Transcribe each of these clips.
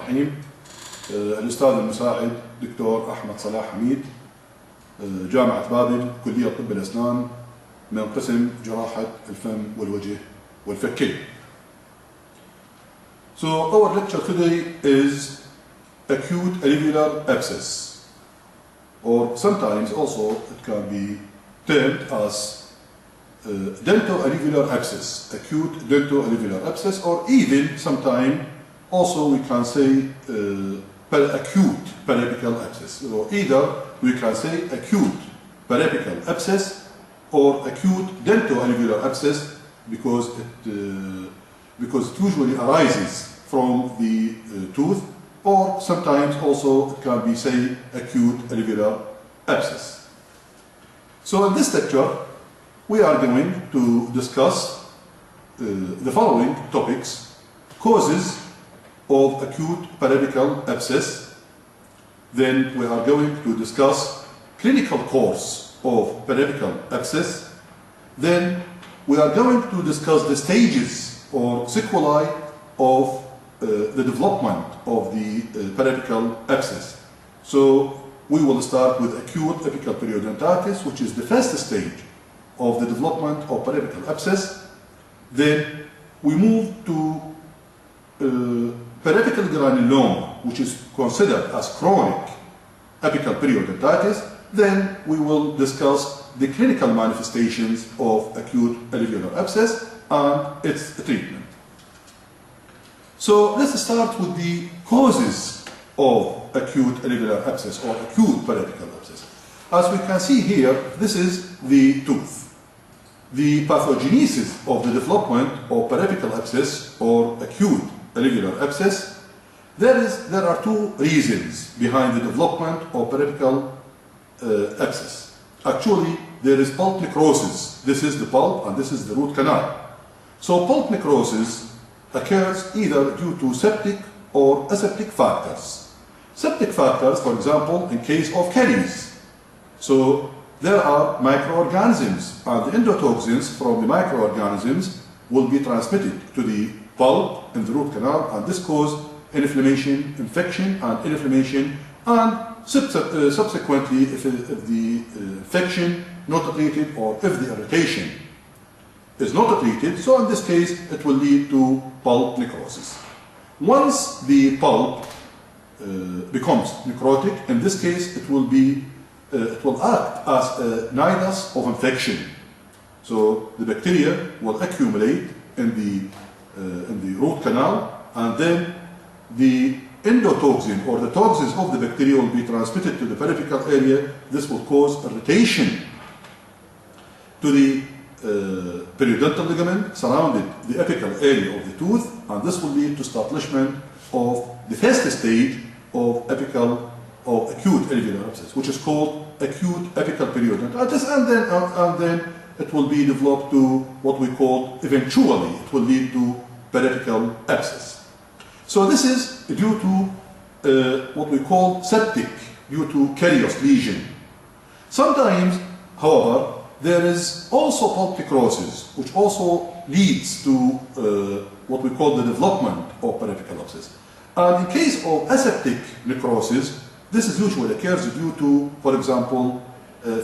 الرحيم. الأستاذ المساعد دكتور أحمد صلاح حميد، جامعة بابل، كلية طب الأسنان، من قسم جراحة الفم والوجه والفكين. So our lecture today is acute alveolar abscess, or sometimes also it can be termed as dento-alveolar abscess, acute dento-alveolar abscess, or even sometimes also we can say acute periapical abscess. So either we can say acute periapical abscess or acute dento-alveolar abscess because it usually arises from the tooth, or sometimes also it can be say acute alveolar abscess. So in this lecture we are going to discuss the following topics: causes of acute periapical abscess. Then we are going to discuss clinical course of periapical abscess. Then we are going to discuss the stages or sequelae of the development of the periapical abscess. So we will start with acute apical periodontitis, which is the first stage of the development of periapical abscess. Then we move to periapical granuloma, which is considered as chronic apical periodontitis. Then we will discuss the clinical manifestations of acute alveolar abscess and its treatment. So let's start with the causes of acute alveolar abscess or acute periapical abscess. As we can see here, this is the tooth. The pathogenesis of the development of periapical abscess or acute alveolar abscess, there are two reasons behind the development of periapical abscess. Actually, there is pulp necrosis. This is the pulp and this is the root canal. So pulp necrosis occurs either due to septic or aseptic factors. Septic factors, for example, in case of caries. So there are microorganisms, and the endotoxins from the microorganisms will be transmitted to the pulp in the root canal, and this causes inflammation, infection, and inflammation, and subsequently, if the infection not treated or if the irritation is not treated, so in this case it will lead to pulp necrosis. Once the pulp becomes necrotic, in this case it will act as a nidus of infection. So the bacteria will accumulate in the root canal, and then the endotoxin or the toxins of the bacteria will be transmitted to the periapical area. This will cause irritation to the periodontal ligament surrounding the apical area of the tooth, and this will lead to establishment of the first stage of apical or acute alveolar abscess, which is called acute apical periodontitis, and then it will be developed to what we call, eventually it will lead to periapical abscess. So this is due to what we call septic, due to carious lesion. Sometimes, however, there is also pulp necrosis, which also leads to what we call the development of periapical abscess. And in case of aseptic necrosis, this is usually occurs due to, for example,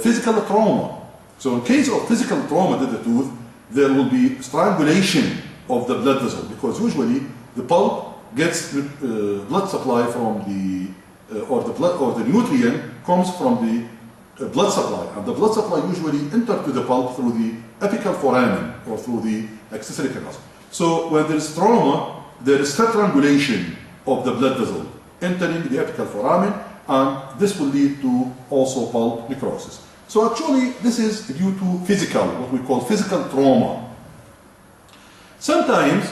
physical trauma. So in case of physical trauma to the tooth, there will be strangulation of the blood vessel, because usually the pulp gets blood supply from the nutrient comes from the blood supply, and the blood supply usually enters to the pulp through the apical foramen or through the accessory canals. So when there is trauma, there is strangulation of the blood vessel entering the apical foramen, and this will lead to also pulp necrosis. So actually this is due to physical, what we call physical trauma. Sometimes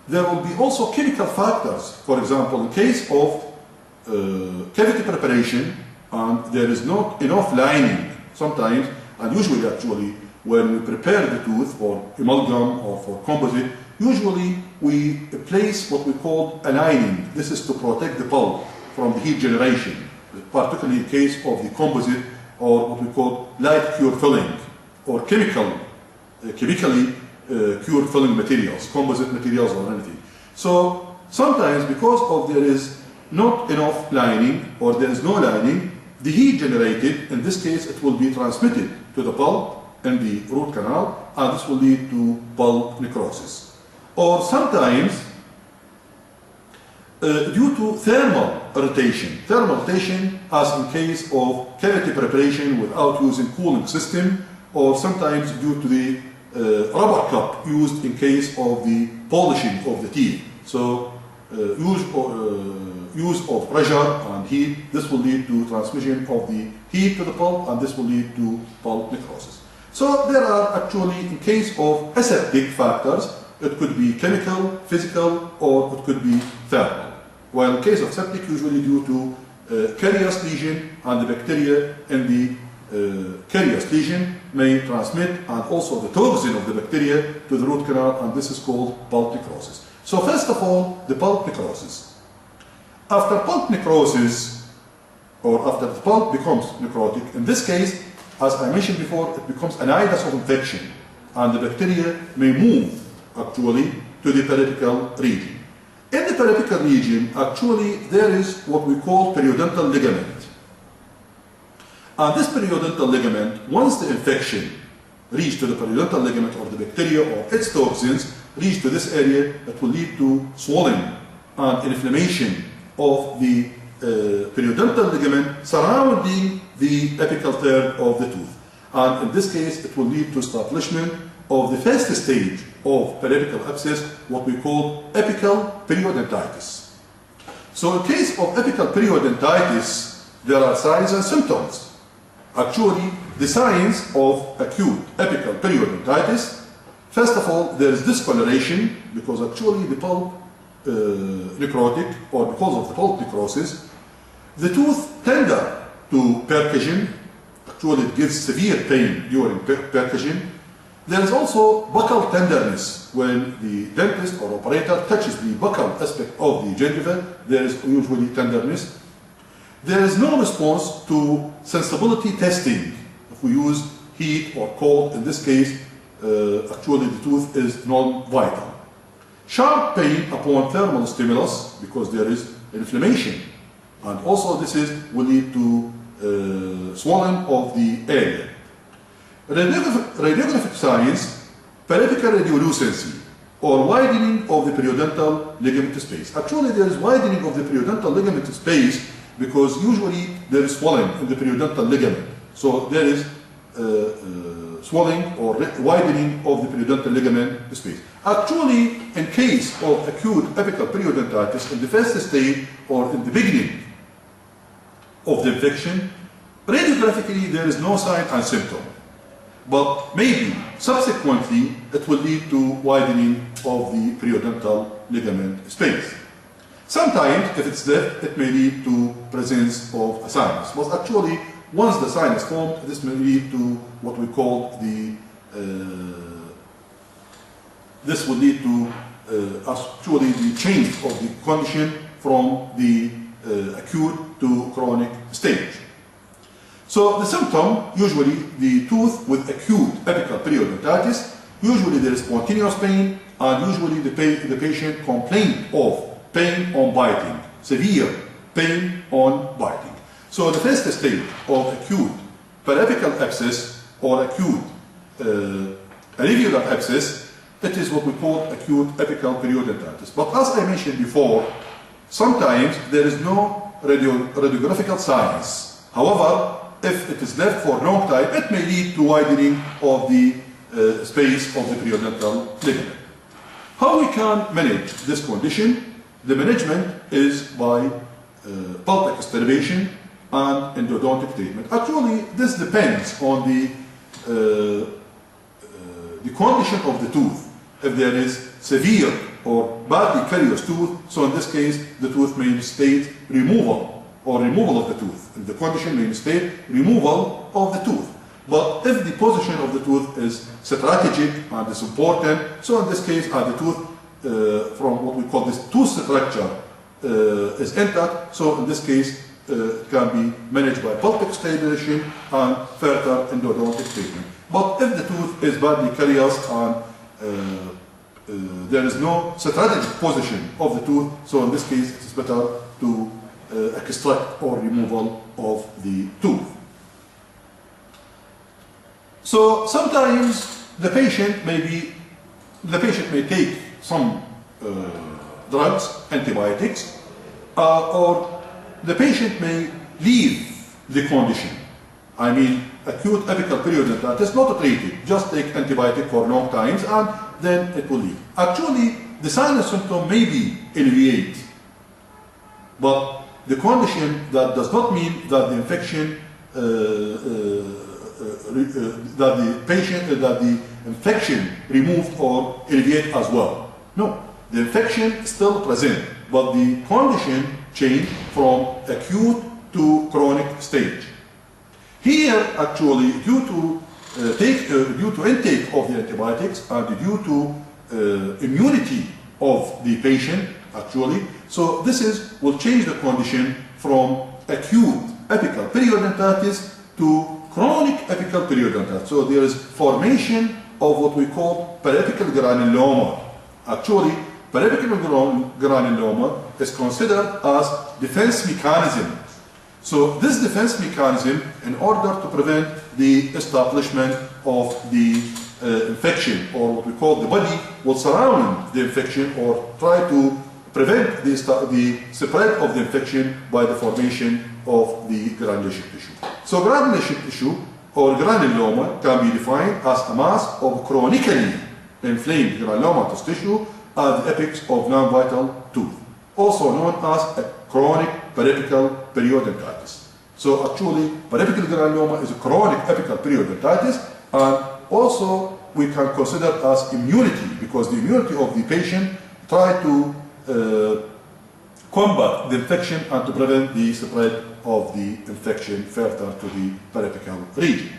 there will be also chemical factors. For example, in case of cavity preparation and there is not enough lining sometimes, and usually actually when we prepare the tooth for amalgam or for composite, usually we place what we call a lining. This is to protect the pulp from the heat generation, particularly in case of the composite or what we call light cure filling or chemically cured filling materials, composite materials or anything. So sometimes because of there is not enough lining or there is no lining, the heat generated, in this case it will be transmitted to the pulp in the root canal, and this will lead to pulp necrosis. Or sometimes due to thermal rotation as in case of cavity preparation without using cooling system, or sometimes due to the rubber cup used in case of the polishing of the teeth. So use of pressure and heat, this will lead to transmission of the heat to the pulp, and this will lead to pulp necrosis. So there are actually, in case of aseptic factors, it could be chemical, physical, or it could be thermal. While in case of septic, usually due to carious lesion, and the bacteria in the carious lesion may transmit, and also the toxin of the bacteria to the root canal, and this is called pulp necrosis. So first of all, the pulp necrosis. After pulp necrosis, or after the pulp becomes necrotic, in this case, as I mentioned before, it becomes an nidus of infection, and the bacteria may move actually to the periodical region. In the periodical region, actually, there is what we call periodontal ligament. And this periodontal ligament, once the infection reaches to the periodontal ligament, or the bacteria or its toxins reach to this area, it will lead to swelling and inflammation of the periodontal ligament surrounding the apical third of the tooth. And in this case, it will lead to establishment of the first stage of periodical abscess, what we call apical periodontitis. So in case of apical periodontitis, there are signs and symptoms. Actually, the signs of acute apical periodontitis, first of all, there is discoloration, because actually the pulp necrotic, or because of the pulp necrosis, the tooth tender to percussion. Actually, it gives severe pain during percussion. There is also buccal tenderness. When the dentist or operator touches the buccal aspect of the gingiva, there is usually tenderness. There is no response to sensibility testing. If we use heat or cold, in this case, actually the tooth is non-vital. Sharp pain upon thermal stimulus, because there is inflammation. And also this will lead to swelling of the area. Radiographic signs, periodical radiolucency, or widening of the periodontal ligament space. Actually, there is widening of the periodontal ligament space because usually there is swelling in the periodontal ligament. So there is swelling or widening of the periodontal ligament space. Actually, in case of acute apical periodontitis, in the first stage or in the beginning of the infection, radiographically there is no sign and symptom. But maybe subsequently it will lead to widening of the periodontal ligament space. Sometimes, if it's left, it may lead to presence of a sinus. But actually, once the sinus formed, this may lead to what we call the this will lead to actually the change of the condition from the acute to chronic stage. So the symptom, usually the tooth with acute apical periodontitis, usually there is spontaneous pain, and usually the patient complains of pain on biting, severe pain on biting. So the first stage of acute periapical abscess or acute alveolar abscess, it is what we call acute apical periodontitis. But as I mentioned before, sometimes there is no radiographical signs. However, if it is left for a long time, it may lead to widening of the space of the periodontal ligament. How we can manage this condition? The management is by pulp extirpation and endodontic treatment. Actually, this depends on the condition of the tooth. If there is severe or badly carious tooth, so in this case, the tooth may necessitate removal of the tooth. If the condition may necessitate removal of the tooth. But if the position of the tooth is strategic and is important, so in this case, the tooth from what we call this tooth structure is intact, so in this case, it can be managed by pulp extirpation and further endodontic treatment. But if the tooth is badly carious and there is no strategic position of the tooth, so in this case, it is better to extract or removal of the tooth. So sometimes the patient may take some drugs, antibiotics, or the patient may leave the condition. I mean, acute apical periodontitis not treated, just take antibiotic for long times and then it will leave. Actually, the sign and symptom may be alleviated, but the condition that does not mean that the infection, that the infection removed or alleviated as well. No, the infection is still present, but the condition changed from acute to chronic stage. Here, actually, due to intake of the antibiotics and due to immunity of the patient, actually, so this will change the condition from acute apical periodontitis to chronic apical periodontitis. So there is formation of what we call periapical granuloma. Actually, periapical granuloma is considered as defense mechanism. So this defense mechanism, in order to prevent the establishment of the infection, or what we call the body will surround the infection or try to prevent the spread of the infection by the formation of the granulation tissue. So granulation tissue or granuloma can be defined as a mass of chronically inflamed granulomatous tissue at the apex of non-vital tooth, also known as a chronic periapical periodontitis. So actually, periapical granuloma is a chronic apical periodontitis, and also we can consider as immunity, because the immunity of the patient try to combat the infection and to prevent the spread of the infection further to the periapical region.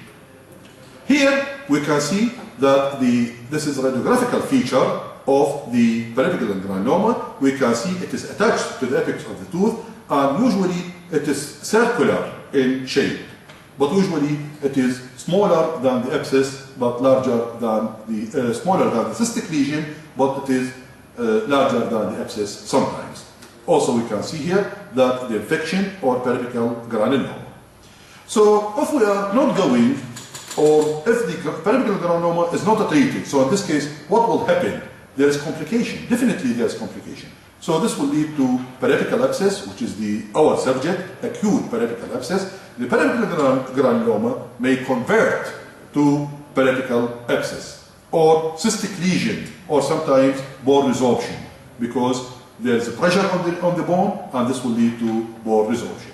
Here we can see that this is a radiographical feature of the periapical granuloma. We can see it is attached to the apex of the tooth, and usually it is circular in shape, but usually it is smaller than the abscess, but larger than the smaller than the cystic lesion, but it is larger than the abscess sometimes. Also, we can see here that the infection or periapical granuloma. So, if we are not going, or if the periapical granuloma is not treated, so in this case, what will happen? There is complication. Definitely, there is complication. So this will lead to periapical abscess, which is our subject, acute periapical abscess. The periapical granuloma may convert to periapical abscess, or cystic lesion, or sometimes bone resorption, because there is a pressure on the bone, and this will lead to bone resorption.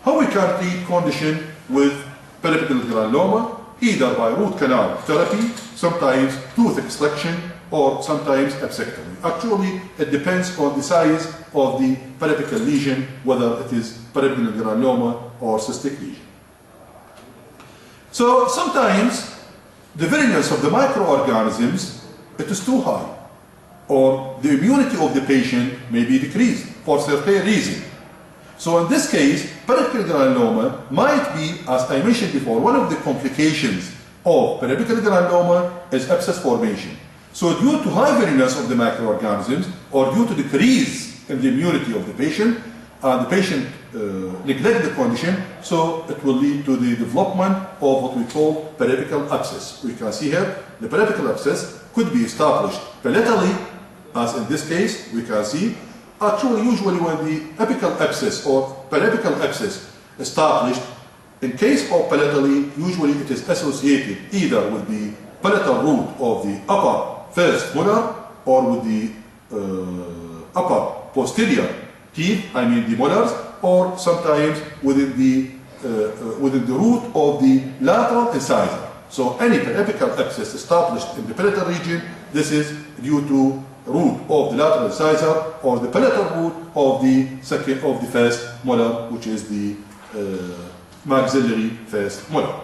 How we can treat condition with periapical granuloma? Either by root canal therapy, sometimes tooth extraction, or sometimes absectomy. Actually, it depends on the size of the periapical lesion, whether it is periapical granuloma or cystic lesion. So sometimes the virulence of the microorganisms, it is too high, or the immunity of the patient may be decreased for certain reason. So in this case, periapical granuloma might be, as I mentioned before, one of the complications of periapical granuloma is abscess formation. So due to high virulence of the microorganisms, or due to decrease in the immunity of the patient, and the patient neglect the condition, so it will lead to the development of what we call periapical abscess. We can see here, the periapical abscess could be established palatally, as in this case, we can see. Actually, usually when the apical abscess or periapical abscess established, in case of palatally, usually it is associated either with the palatal root of the upper first molar, or with the upper posterior teeth, I mean the molars, or sometimes within the root of the lateral incisor. So any periapical abscess established in the palatal region, this is due to root of the lateral incisor or the palatal root of the first molar, which is the maxillary first molar.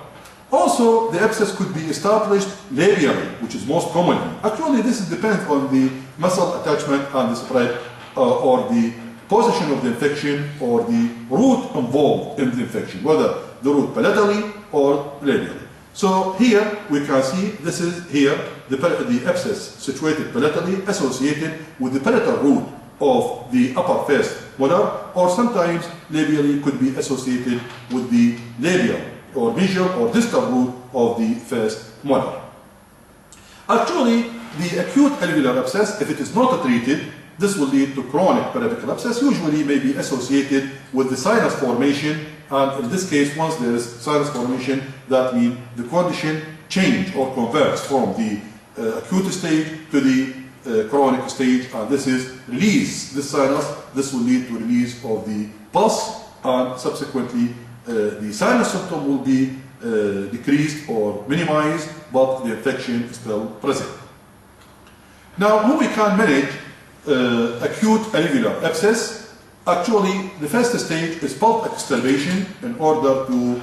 Also, the abscess could be established labially, which is most commonly. Actually, this depends on the muscle attachment and the spread, or the position of the infection, or the root involved in the infection, whether the root palatally or labially. So here we can see, this is here the abscess situated palatally, associated with the palatal root of the upper first molar, or sometimes labially could be associated with the labial or mesial or distal root of the first molar. Actually, the acute alveolar abscess, if it is not treated, this will lead to chronic periodical abscess, usually may be associated with the sinus formation, and in this case, once there is sinus formation, that means the condition change or converts from the acute stage to the chronic stage, and this is release this sinus. This will lead to release of the pus, and subsequently the sinus symptom will be decreased or minimized, but the infection is still present. Now, how we can manage acute alveolar abscess? Actually, the first stage is pulp externation in order to,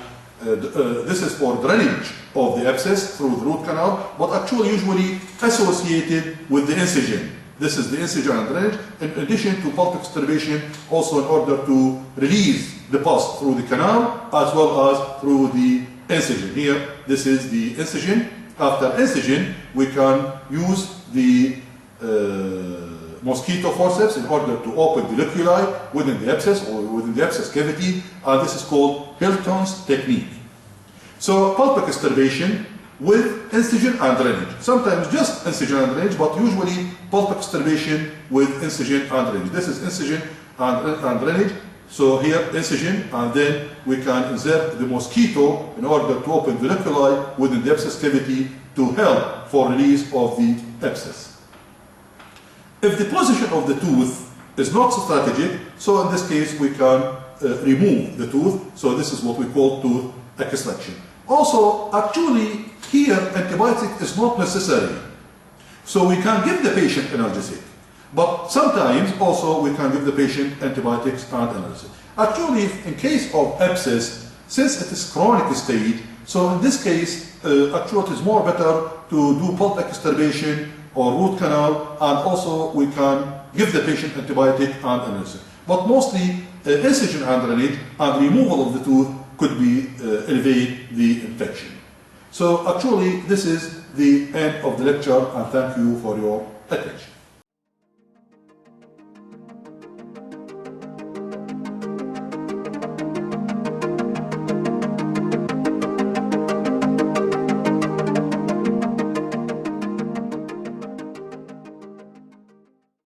this is for drainage of the abscess through the root canal, but actually usually associated with the incision. This is the incision and drainage, in addition to pulp externation, also in order to release the pus through the canal as well as through the incision. Here, this is the incision. After incision, we can use the mosquito forceps in order to open the loculi within the abscess or within the abscess cavity, and this is called Hilton's technique. So pulp externation with incision and drainage. Sometimes just incision and drainage, but usually pulp externation with incision and drainage. This is incision and drainage. So here incision, and then we can insert the mosquito in order to open the loculi within the abscess cavity to help for release of the abscess. If the position of the tooth is not strategic, so in this case we can remove the tooth. So this is what we call tooth extraction. Also, actually here antibiotic is not necessary. So we can give the patient analgesic, but sometimes also we can give the patient antibiotics and analgesic. Actually, in case of abscess, since it is chronic stage, so in this case, actually it is more better to do pulp externation or root canal, and also we can give the patient antibiotic and analgesic. But mostly incision and drainage and removal of the tooth could be elevate the infection. So actually this is the end of the lecture, and thank you for your attention.